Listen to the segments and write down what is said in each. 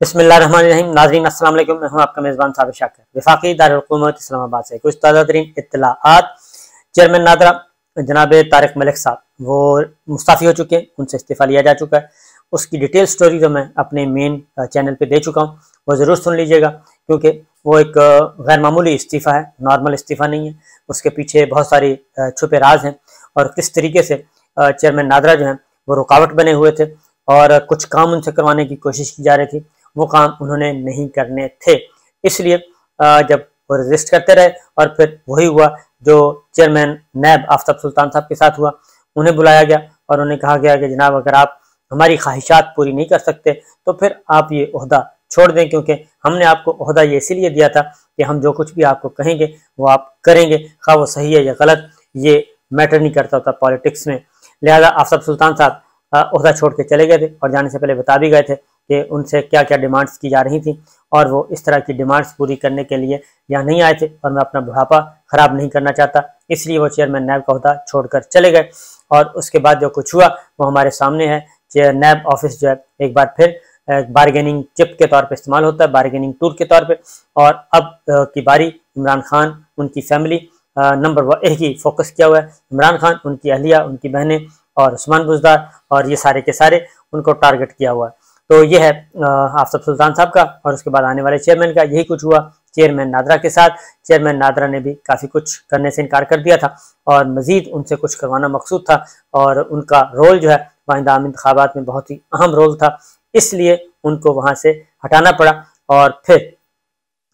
बिस्मिल्लाहिर्रहमानिर्रहीम। नाज़रीन अस्सलाम वालेकुम। मैं हूं आपका मेज़बान साबिर शाकिर, वफाकी दारुल हुकूमत इस्लामाबाद से। कुछ ताज़ा तरीन इत्तलाआत। चेयरमैन नादरा जनाब तारिक मलिक साहब वो मुस्ताफ़ी हो चुके हैं, उनसे इस्तीफ़ा लिया जा चुका है। उसकी डिटेल स्टोरी जो मैं अपने मेन चैनल पे दे चुका हूँ, वो ज़रूर सुन लीजिएगा, क्योंकि वो एक गैर मामूली इस्तीफ़ा है, नॉर्मल इस्तीफ़ा नहीं है। उसके पीछे बहुत सारी छुपे राज हैं और किस तरीके से चेयरमैन नादरा जो हैं वो रुकावट बने हुए थे और कुछ काम उनसे करवाने की कोशिश की जा रही थी, वो काम उन्होंने नहीं करने थे। इसलिए जब वो रजिस्ट करते रहे और फिर वही हुआ जो चेयरमैन नैब आफ्ताब सुल्तान साहब के साथ हुआ। उन्हें बुलाया गया और उन्हें कहा गया कि जनाब, अगर आप हमारी ख्वाहिशात पूरी नहीं कर सकते तो फिर आप ये ओहदा छोड़ दें, क्योंकि हमने आपको ओहदा ये इसीलिए दिया था कि हम जो कुछ भी आपको कहेंगे वो आप करेंगे, खा वो सही है या गलत, ये मैटर नहीं करता होता पॉलिटिक्स में। लिहाजा आफ्ताब सुल्तान साहब ओहदा छोड़ के चले गए थे और जाने से पहले बता भी गए थे कि उनसे क्या क्या डिमांड्स की जा रही थी और वो इस तरह की डिमांड्स पूरी करने के लिए यहाँ नहीं आए थे और मैं अपना बुढ़ापा ख़राब नहीं करना चाहता, इसलिए वो चेयरमैन नैब का ओहदा छोड़कर चले गए। और उसके बाद जो कुछ हुआ वो हमारे सामने है। नैब ऑफिस जो है एक बार फिर बारगेनिंग चिप के तौर पे इस्तेमाल होता है, बारगेनिंग टूल के तौर पे। और अब की बारी इमरान खान, उनकी फैमिली नंबर एक ही फोकस किया हुआ है। इमरान खान, उनकी अहलिया, उनकी बहनें और उस्मान बुज़दार और ये सारे के सारे उनको टारगेट किया हुआ है। तो ये है आफ्ताब सुल्तान साहब का। और उसके बाद आने वाले चेयरमैन का यही कुछ हुआ चेयरमैन नादरा के साथ। चेयरमैन नादरा ने भी काफ़ी कुछ करने से इनकार कर दिया था और मज़ीद उनसे कुछ करवाना मकसूद था और उनका रोल जो है आइंदा आम इंतखाबात में बहुत ही अहम रोल था, इसलिए उनको वहाँ से हटाना पड़ा। और फिर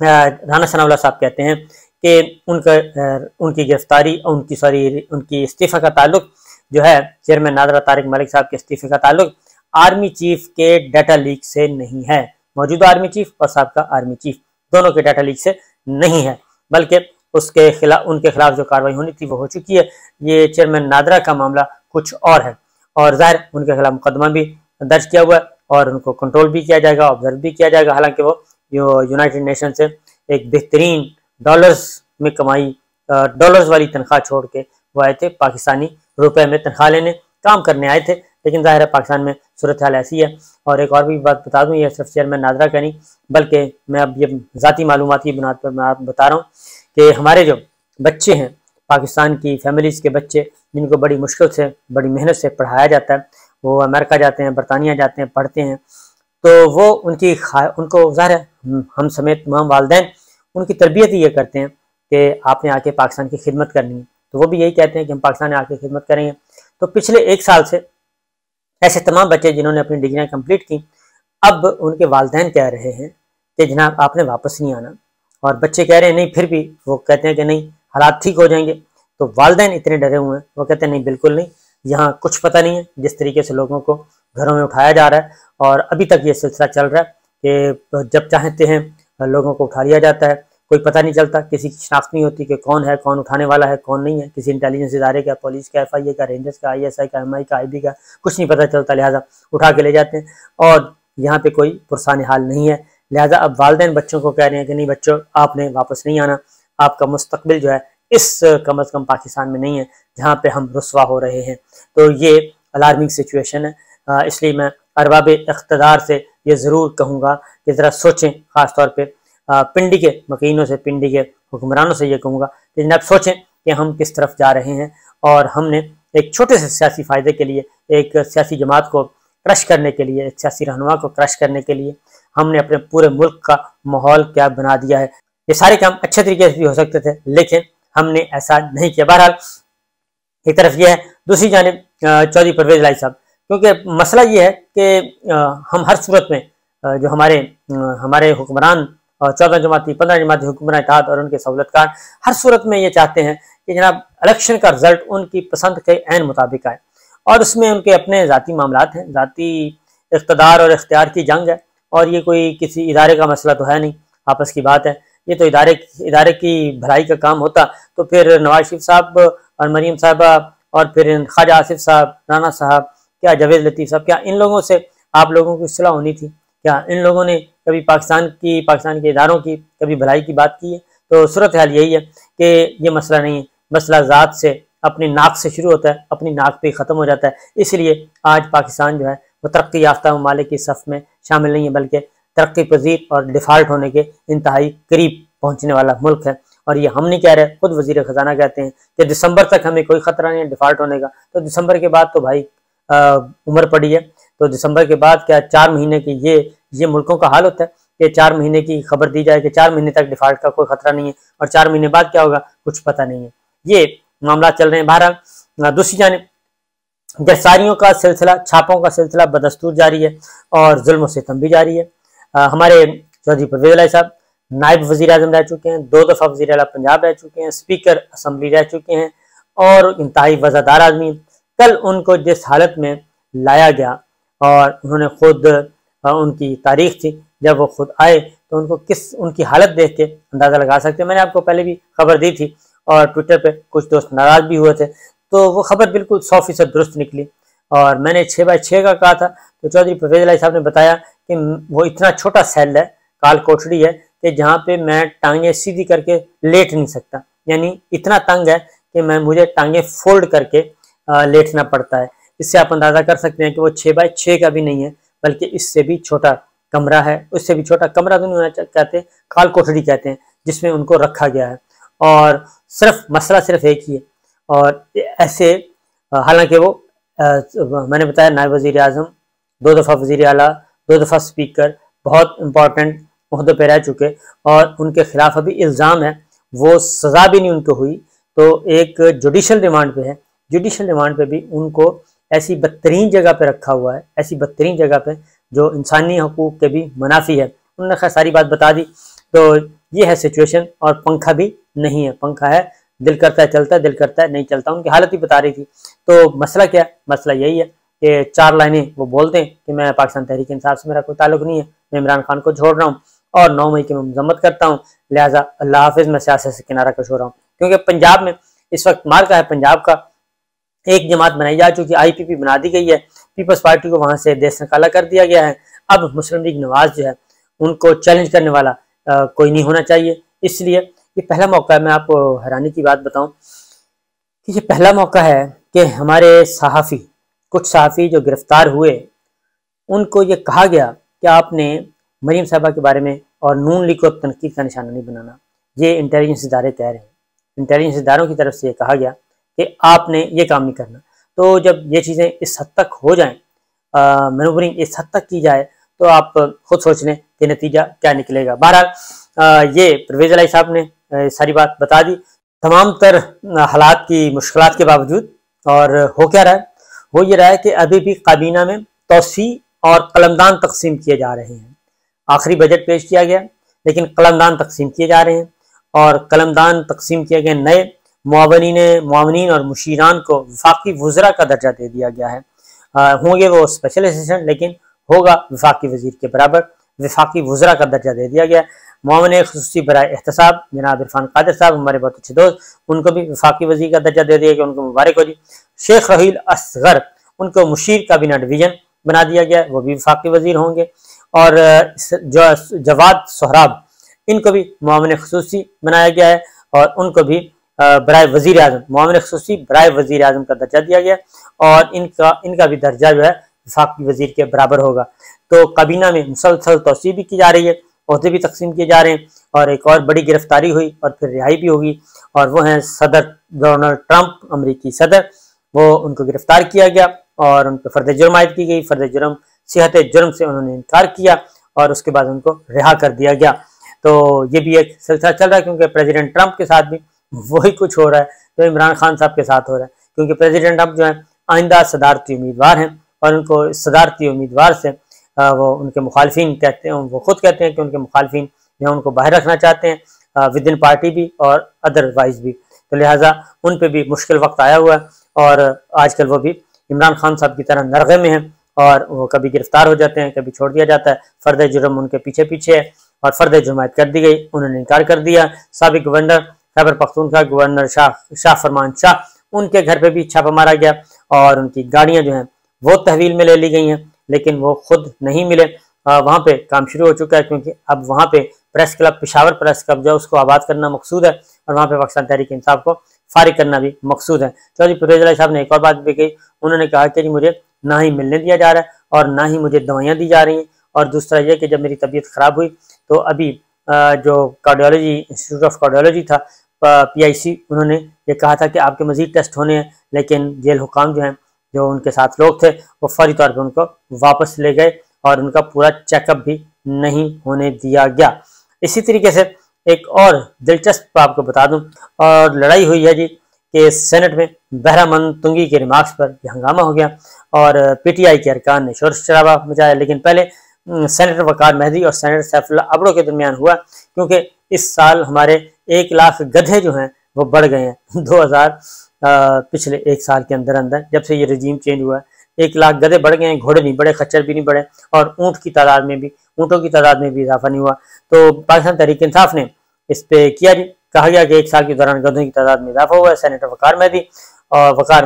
राना सनाउल्लाह साहब कहते हैं कि उनकी गिरफ्तारी, उनकी इस्तीफ़ा का ताल्लुक जो है चेयरमैन नादरा तारिक मलिक साहब के इस्तीफ़े का ताल्लुक आर्मी चीफ के डाटा लीक से नहीं है। मौजूदा आर्मी चीफ और साबका आर्मी चीफ दोनों के डाटा लीक से नहीं है, बल्कि उनके खिलाफ जो कार्रवाई होनी थी वो हो चुकी है। ये चेयरमैन नादरा का मामला कुछ और है और ज़ाहिर उनके खिलाफ मुकदमा भी दर्ज किया हुआ है और उनको कंट्रोल भी किया जाएगा, ऑब्जर्व भी किया जाएगा। हालांकि वो यूनाइटेड नेशन से एक बेहतरीन डॉलर्स में कमाई, डॉलर्स वाली तनख्वाह छोड़ के वो आए थे पाकिस्तानी रुपए में तनख्वाह लेने, काम करने आए थे। लेकिन ज़ाहिर है पाकिस्तान में सूरत हाल ऐसी है। और एक और भी बात बता दूं, ये सिर्फ चेयरमैन नादरा का नहीं, बल्कि मैं अब ये ज़ाती मालूमाती बुनियाद पर मैं आपको बता रहा हूँ कि हमारे जो बच्चे हैं, पाकिस्तान की फैमिलीज़ के बच्चे, जिनको बड़ी मुश्किल से, बड़ी मेहनत से पढ़ाया जाता है, वो अमेरिका जाते हैं, बरतानिया जाते हैं, पढ़ते हैं, तो वो उनको ज़ाहिर है हम समेत तमाम वालिदैन उनकी तरबियत ही ये करते हैं कि आपने आके पाकिस्तान की खिदमत करनी है, तो वो भी यही कहते हैं कि हम पाकिस्तान में आके खिदमत करेंगे। तो पिछले एक साल से ऐसे तमाम बच्चे जिन्होंने अपनी डिग्रियां कंप्लीट की, अब उनके वालिदैन कह रहे हैं कि जनाब आपने वापस नहीं आना, और बच्चे कह रहे हैं नहीं, फिर भी वो कहते हैं कि नहीं हालात ठीक हो जाएंगे। तो वालिदैन इतने डरे हुए हैं, वो कहते हैं नहीं बिल्कुल नहीं, यहाँ कुछ पता नहीं है। जिस तरीके से लोगों को घरों में उठाया जा रहा है और अभी तक ये सिलसिला चल रहा है कि जब चाहते हैं लोगों को उठा लिया जाता है, कोई पता नहीं चलता, किसी की शनाख्त नहीं होती कि कौन है, कौन उठाने वाला है, कौन नहीं है, किसी इंटेलिजेंस इदारे का, पुलिस का, FIA का, रेंजर्स का, ISI का, MI का, IB का, कुछ नहीं पता चलता, लिहाजा उठा के ले जाते हैं और यहाँ पे कोई पुरसान हाल नहीं है। लिहाजा अब वालिदैन बच्चों को कह रहे हैं कि नहीं बच्चों आपने वापस नहीं आना, आपका मुस्तकबिल जो है इस कम अज़ कम पाकिस्तान में नहीं है जहाँ पे हम रुस्वा हो रहे हैं। तो ये अलार्मिंग सिचुएशन है। इसलिए मैं अरबाब इख्तदार से ये ज़रूर कहूँगा कि ज़रा सोचें, ख़ास तौर पर पिंडी के मकीनों से, पिंडी के हुक्मरानों से ये कहूँगा कि जनाब सोचें कि हम किस तरफ जा रहे हैं और हमने एक छोटे से सियासी फ़ायदे के लिए, एक सियासी जमात को क्रश करने के लिए, एक सियासी रहनुमा को क्रश करने के लिए हमने अपने पूरे मुल्क का माहौल क्या बना दिया है। ये सारे काम अच्छे तरीके से भी हो सकते थे, लेकिन हमने ऐसा नहीं किया। बहरहाल एक तरफ ये है, दूसरी जानिब चौधरी परवेज़ इलाही साहब, क्योंकि मसला ये है कि हम हर सूरत में जो हमारे हुक्मरान 14 जमाती, 15 जमाती हुक्मरान इत्तेहाद और उनके सहूलतकार हर सूरत में ये चाहते हैं कि जनाब इलेक्शन का रिजल्ट उनकी पसंद के ऐन मुताबिक आए, और उसमें उनके अपने ज़ाती मामलात हैं, ज़ाती इख्तदार और इख्तियार की जंग है। और ये कोई किसी इदारे का मसला तो है नहीं, आपस की बात है। ये तो इदारे की भलाई का काम होता तो फिर नवाज शरीफ साहब और मरीम साहबा और फिर ख्वाजा आसिफ साहब, राना साहब, क्या जावेद लतीफ़ साहब, क्या इन लोगों से आप लोगों की सलाह होनी थी? क्या इन लोगों ने कभी पाकिस्तान के इदारों की कभी भलाई की बात की है? तो सूरत हाल यही है कि ये मसला नहीं है, मसला ज़ात से, अपनी नाक से शुरू होता है, अपनी नाक पे ख़त्म हो जाता है। इसलिए आज पाकिस्तान जो है वो तरक्की याफ्ता ममालिक की सफ़ में शामिल नहीं है, बल्कि तरक्की पजीर और डिफॉल्ट होने के इंतहाई करीब पहुंचने वाला मुल्क है। और ये हम नहीं कह रहे, खुद वजीर खजाना कहते हैं कि दिसंबर तक हमें कोई खतरा नहीं है डिफॉल्ट होने का। तो दिसंबर के बाद तो भाई उम्र पड़ी है, तो दिसंबर के बाद क्या 4 महीने की ये मुल्कों का हाल होता है कि 4 महीने की खबर दी जाए कि 4 महीने तक डिफॉल्ट का कोई खतरा नहीं है, और 4 महीने बाद क्या होगा कुछ पता नहीं है। ये मामला चल रहे हैं। बहरहाल दूसरी जानिब गिरफ्तारियों का सिलसिला, छापों का सिलसिला बदस्तूर जारी है और जुल्म सितम भी जारी है। हमारे चौधरी परवेज इलाही साहब नायब वजीर आजम रह चुके हैं, 2 दफ़ा वजीर आला पंजाब रह चुके हैं, स्पीकर असम्बली रह चुके हैं और इंतहाई वज़ादार आदमी। कल उनको जिस हालत में लाया गया और उन्होंने खुद उनकी तारीख थी, जब वो खुद आए तो उनकी हालत देख के अंदाज़ा लगा सकते हैं। मैंने आपको पहले भी खबर दी थी और ट्विटर पे कुछ दोस्त नाराज़ भी हुए थे, तो वो खबर बिल्कुल 100% दुरुस्त निकली। और मैंने 6x6 का कहा था, तो चौधरी परवेज इलाही साहब ने बताया कि वो इतना छोटा सेल है, काल कोठड़ी है, कि जहाँ पे मैं टांगे सीधी करके लेट नहीं सकता, यानी इतना तंग है कि मुझे टांगे फोल्ड करके लेटना पड़ता है। इससे आप अंदाज़ा कर सकते हैं कि वो 6x6 का भी नहीं है, बल्कि इससे भी छोटा कमरा है। उससे भी छोटा कमरा तो नहीं होना कहते, काल कोठड़ी कहते हैं, जिसमें उनको रखा गया है। और मसला सिर्फ एक ही है। और ऐसे हालांकि वो मैंने बताया नायब वज़ीर आज़म, 2 दफ़ा वज़ीर आला, 2 दफ़ा स्पीकर, बहुत इंपॉर्टेंट ओहदों पे रह चुके, और उनके खिलाफ अभी इल्ज़ाम है, वो सज़ा भी नहीं उनको हुई, तो एक जुडिशल रिमांड पे है। जुडिशल रिमांड पे भी उनको ऐसी बदतरीन जगह पे रखा हुआ है, ऐसी बदतरीन जगह पे जो इंसानी हकूक़ के भी मुनाफी है। उन्होंने खैर सारी बात बता दी। तो ये है सिचुएशन, और पंखा भी नहीं है, पंखा है, दिल करता है चलता है, दिल करता है नहीं चलता। उनकी हालत ही बता रही थी। तो मसला क्या है? मसला यही है कि 4 लाइनें वो बोलते हैं कि मैं पाकिस्तान तहरीक इंसाफ से मेरा कोई ताल्लुक नहीं है, मैं इमरान खान को छोड़ रहा हूँ और 9 मई की मैं मजम्मत करता हूँ, लिहाजा अल्लाह हाफिज़, मैं सियासत से किनारा कश हो रहा हूँ। क्योंकि पंजाब में इस वक्त मार्का है, पंजाब का एक जमात बनाई जा चुकी है, IPP बना दी गई है, पीपल्स पार्टी को वहां से देश निकाला कर दिया गया है। अब मुस्लिम लीग नवाज जो है उनको चैलेंज करने वाला कोई नहीं होना चाहिए। इसलिए ये पहला मौका है। मैं आपको हैरानी की बात बताऊं कि ये पहला मौका है कि हमारे सहाफ़ी, कुछ सहाफ़ी जो गिरफ्तार हुए, उनको ये कहा गया कि आपने मरीम साहबा के बारे में और नून लीग को तनकीद का निशाना नहीं बनाना। ये इंटेलिजेंस इदारे कह रहे हैं, इंटेलिजेंस इदारों की तरफ से ये कहा गया कि आपने ये काम नहीं करना। तो जब ये चीज़ें इस हद तक हो जाएं, मैनूवरिंग इस हद तक की जाए, तो आप खुद सोच लें कि नतीजा क्या निकलेगा। बहरहाल ये परवेज इलाही साहब ने सारी बात बता दी, तमाम तर हालात की मुश्किलात के बावजूद। और हो क्या रहा है? हो ये रहा है कि अभी भी काबीना में तौसी और कलमदान तकसीम किए जा रहे हैं। आखिरी बजट पेश किया गया, लेकिन कलमदान तकसीम किए जा रहे हैं, और कलमदान तकसीम किए गए नए मुआवनीन और मुशीरान को वफाकी वज़रा का दर्जा दे दिया गया है। होंगे वो स्पेशल असिस्टेंट, लेकिन होगा वफाकी वजीर के बराबर, वफाकी वज़रा का दर्जा दे दिया गया। मुआवन खुसूसी बराए एहतसाब जनाब इरफान कादिर साहब, हमारे बहुत अच्छे दोस्त, उनको भी वफाकी वजीर का दर्जा दे दिया गया, उनको मुबारक हो जी। शेख रहील असगर, उनको मुशीर काबीना डिवीजन बना दिया गया, वो भी वफाकी वजीर होंगे। और जवाद सोहराब, इनको भी मुआवन खुसूसी बनाया गया है, और उनको भी बराए वजीर आजम, मुआवन खुसूसी बराए वजीर आजम का दर्जा दिया गया, और इनका भी दर्जा जो है वफाकी वजीर के बराबर होगा। तो काबीना में मुसलसल तोसी भी की जा रही है, ओहदे भी तकसीम किए जा रहे हैं। और एक और बड़ी गिरफ्तारी हुई और फिर रिहाई भी होगी, और वो हैं सदर डोनाल्ड ट्रंप, अमरीकी सदर। वो उनको गिरफ्तार किया गया और उन पर फर्द जुर्म आयद की गई। फर्द जुर्म सेहत जुर्म से उन्होंने इनकार किया और उसके बाद उनको रिहा कर दिया गया। तो ये भी एक सिलसिला चल रहा है, क्योंकि प्रेसिडेंट ट्रंप के साथ भी वही कुछ हो रहा है जो इमरान खान साहब के साथ हो रहा है। क्योंकि प्रेसिडेंट ट्रंप जो है आइंदा सदारती उम्मीदवार हैं, और उनको सदारती उम्मीदवार से वो उनके मुखालफिन कहते हैं, वो खुद कहते हैं कि उनके मुखालफिन जो उनको बाहर रखना चाहते हैं, विद इन पार्टी भी और अदरवाइज भी। तो लिहाजा उन पर भी मुश्किल वक्त आया हुआ है, और आजकल वो भी इमरान खान साहब की तरह नरगे में हैं, और वो कभी गिरफ्तार हो जाते हैं, कभी छोड़ दिया जाता है। फर्द जुर्म उनके पीछे पीछे है, और फर्द जुर्मायत कर दी गई, उन्होंने इनकार कर दिया। साबिक गवर्नर खैबर पख्तूनख्वा गवर्नर शाह फरमान शाह, उनके घर पे भी छापा मारा गया, और उनकी गाड़ियां जो हैं वो तहवील में ले ली गई हैं, लेकिन वो खुद नहीं मिले। वहाँ पे काम शुरू हो चुका है, क्योंकि अब वहाँ पे press club, Peshawar press club जो उसको आबाद करना मकसूद है, और वहाँ पे पाकिस्तान तहरीक इंसाफ को फारिग करना भी मकसूद है। चौधरी परवेज इलाही साहब ने एक और बात भी कही, उन्होंने कहा कि मुझे ना ही मिलने दिया जा रहा है और ना ही मुझे दवाइयाँ दी जा रही हैं, और दूसरा ये कि जब मेरी तबीयत ख़राब हुई तो अभी जो कार्डियोलॉजी इंस्टीट्यूट ऑफ कार्डियोलॉजी था PIC, उन्होंने ये कहा था कि आपके मज़ीद टेस्ट होने हैं, लेकिन जेल हुकाम जो हैं, जो उनके साथ लोग थे, वो फौरी तौर पर उनको वापस ले गए और उनका पूरा चेकअप भी नहीं होने दिया गया। इसी तरीके से एक और दिलचस्प आपको बता दूं, और लड़ाई हुई है जी कि सेनेट में बहरामन तुंगी के रिमार्क्स पर हंगामा हो गया और PTI के अरकान ने शोर शराबा मचाया। लेकिन पहले सेनेटर वकार मेहदी और सेनेटर सैफुल्लाह अबड़ो के दरमियान हुआ, क्योंकि इस साल हमारे 1 लाख गधे जो हैं वो बढ़ गए हैं 2000 पिछले 1 साल के अंदर अंदर, जब से ये रजीम चेंज हुआ है 1 लाख गधे बढ़ गए हैं, घोड़े नहीं बढ़े, खच्चर भी नहीं बढ़े, और ऊँटों की तादाद में भी इजाफा नहीं हुआ। तो पाकिस्तान तहरीक इंसाफ ने इस पे किया, कहा गया कि 1 साल के दौरान गधों की तादाद में इजाफा हुआ है। सेनेटर वकार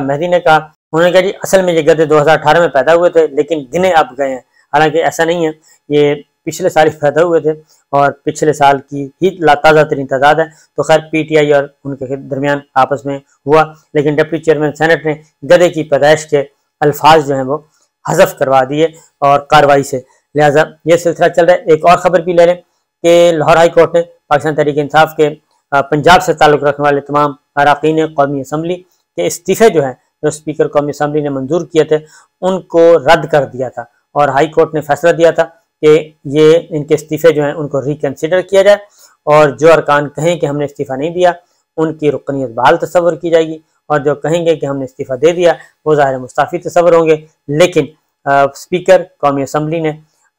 मेहदी ने कहा, उन्होंने कहा जी असल में ये गधे 2018 में पैदा हुए थे, लेकिन गिने अब गए हैं। हालांकि ऐसा नहीं है, ये पिछले साल ही पैदा हुए थे और पिछले साल की ही ताज़ा तरीन तादाद है। तो खैर PTI और उनके दरमियान आपस में हुआ, लेकिन डिप्टी चेयरमैन सेनेट ने गधे की पैदाइश के अल्फाज जो हैं वो हज़फ करवा दिए और कार्रवाई से, लिहाजा ये सिलसिला चल रहा है। एक और ख़बर भी ले लें कि लाहौर हाई कोर्ट ने पाकिस्तान तहरीक इंसाफ के पंजाब से ताल्लुक़ रखने वाले तमाम अरकान कौमी असम्बली के इस्तीफ़े जो हैं, जो स्पीकर कौमी असम्बली ने मंजूर किए थे, उनको रद्द कर दिया था। और हाई कोर्ट ने फैसला दिया था कि ये इनके इस्तीफ़े जो हैं उनको रिकन्सिडर किया जाए, और जो अरकान कहें कि हमने इस्तीफ़ा नहीं दिया उनकी रुकनीत बहाल तस्वर की जाएगी, और जो कहेंगे कि हमने इस्तीफ़ा दे दिया वो ज़ाहिर मुस्ताफ़ी तस्वर होंगे। लेकिन स्पीकर कौमी असम्बली ने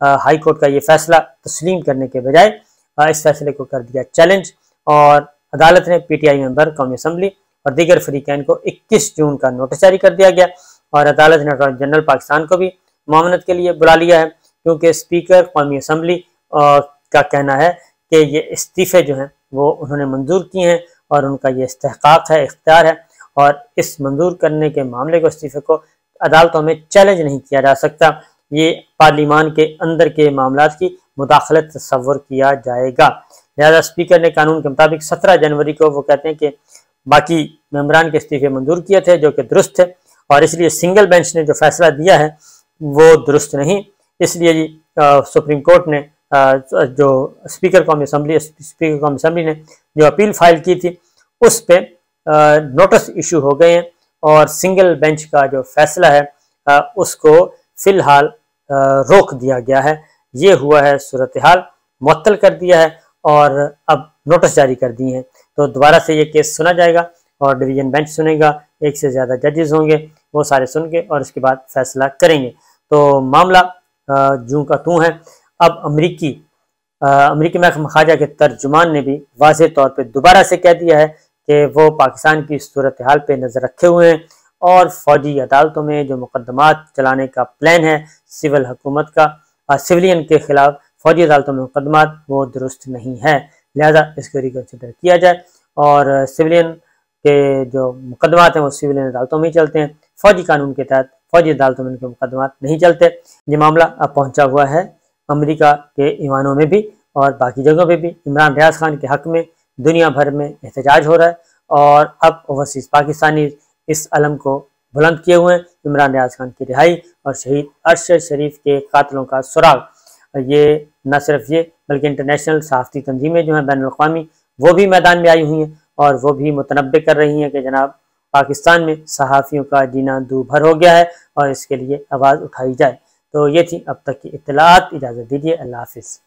हाई कोर्ट का ये फैसला तस्लीम करने के बजाय इस फैसले को कर दिया चैलेंज, और अदालत ने PTI मेंबर कौमी असम्बली और दीगर फरीकैन को 21 जून का नोटिस जारी कर दिया गया, और अदालत ने अटॉर्नी जनरल पाकिस्तान को भी मामनत के लिए बुला लिया है, क्योंकि स्पीकर कौमी असम्बली का कहना है कि ये इस्तीफ़े जो हैं वो उन्होंने मंजूर किए हैं और उनका ये इस्तेहकाक है, इख्तियार है, और इस मंजूर करने के मामले को, इस्तीफ़े को अदालतों में चैलेंज नहीं किया जा सकता। ये पार्लिमान के अंदर के मामलात की मुदाखलत तस्वर किया जाएगा। लिहाजा स्पीकर ने कानून के मुताबिक 17 जनवरी को वो कहते हैं कि बाकी मेंबरान के इस्तीफ़े मंजूर किए थे, जो कि दुरुस्त थे, और इसलिए सिंगल बेंच ने जो फैसला दिया है वो दुरुस्त नहीं। इसलिए जी सुप्रीम कोर्ट ने जो स्पीकर कौमी असम्बली ने जो अपील फाइल की थी उस पे नोटिस इशू हो गए हैं, और सिंगल बेंच का जो फैसला है उसको फिलहाल रोक दिया गया है। ये हुआ है सूरत हाल, मुअत्तल कर दिया है और अब नोटिस जारी कर दिए हैं। तो दोबारा से ये केस सुना जाएगा और डिवीजन बेंच सुनेगा, 1 से ज़्यादा जजेस होंगे, वो सारे सुन के और उसके बाद फैसला करेंगे। तो मामला जूं का तूं है। अब अमरीकी महकमा खारजा के तर्जुमान ने भी वाज़ेह तौर पे दोबारा से कह दिया है कि वो पाकिस्तान की सूरत हाल पे नज़र रखे हुए हैं, और फौजी अदालतों में जो मुकदमात चलाने का प्लान है सिविल हुकूमत का, सिविलियन के खिलाफ फौजी अदालतों में मुकदमात, वो दुरुस्त नहीं है। लिहाजा इसको रिकन्सिडर किया जाए, और सिविलियन के जो मुकदमात हैं वो सिविलियन अदालतों में ही चलते हैं, फौजी कानून के तहत फौजी अदालतों में उनके मुकदमात नहीं चलते। ये मामला अब पहुंचा हुआ है अमेरिका के ईवानों में भी और बाकी जगहों पे भी। इमरान रियाज खान के हक में दुनिया भर में एहतजाज हो रहा है, और अब ओवरसीज़ पाकिस्तानी इस अलम को बुलंद किए हुए हैं, इमरान रियाज खान की रिहाई और शहीद अरशद शरीफ के कातलों का सुराग। ये न सिर्फ ये बल्कि इंटरनेशनल सहाफ़ती तंजीमें जो हैं बैनुल अक़वामी, वो भी मैदान में आई हुई हैं, और वो भी मुतनब्बे कर रही हैं कि जनाब पाकिस्तान में सहाफ़ियों का जीना दूभर हो गया है और इसके लिए आवाज़ उठाई जाए। तो ये थी अब तक की इत्तलात। इजाज़त दीजिए, अल्लाह हाफ़िज़।